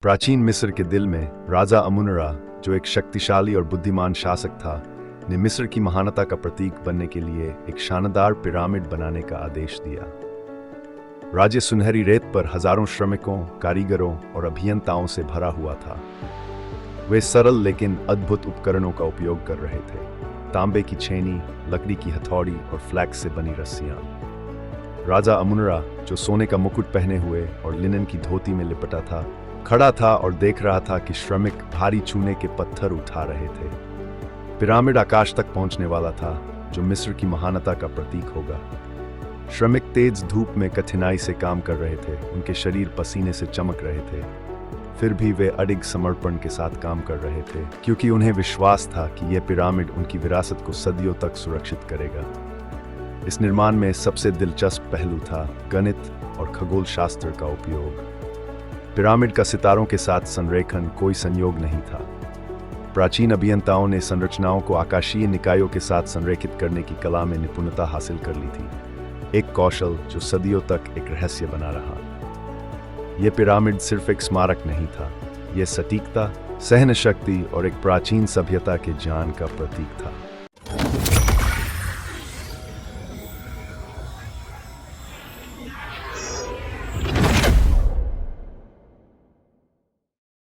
प्राचीन मिस्र के दिल में राजा अमुनरा, जो एक शक्तिशाली और बुद्धिमान शासक था, ने मिस्र की महानता का प्रतीक बनने के लिए एक शानदार पिरामिड बनाने का आदेश दिया। राज्य सुनहरी रेत पर हजारों श्रमिकों, कारीगरों और अभियंताओं से भरा हुआ था। वे सरल लेकिन अद्भुत उपकरणों का उपयोग कर रहे थे। तांबे की छेनी, लकड़ी की हथौड़ी और फ्लैक्स से बनी रस्सियां। राजा अमुनरा, जो सोने का मुकुट पहने हुए और लिनन की धोती में लिपटा था, खड़ा था और देख रहा था कि श्रमिक भारी चूने के पत्थर उठा रहे थे। पिरामिड आकाश तक पहुंचने वाला था, जो मिस्र की महानता का प्रतीक होगा। श्रमिक तेज धूप में कठिनाई से काम कर रहे थे, उनके शरीर पसीने से चमक रहे थे। फिर भी वे अडिग समर्पण के साथ काम कर रहे थे, क्योंकि उन्हें विश्वास था कि यह पिरामिड उनकी विरासत को सदियों तक सुरक्षित करेगा। इस निर्माण में सबसे दिलचस्प पहलू था गणित और खगोल शास्त्र का उपयोग। पिरामिड का सितारों के साथ संरेखन कोई संयोग नहीं था। प्राचीन अभियंताओं ने संरचनाओं को आकाशीय निकायों के साथ संरेखित करने की कला में निपुणता हासिल कर ली थी, एक कौशल जो सदियों तक एक रहस्य बना रहा। यह पिरामिड सिर्फ एक स्मारक नहीं था, यह सटीकता, सहन शक्ति और एक प्राचीन सभ्यता के ज्ञान का प्रतीक था।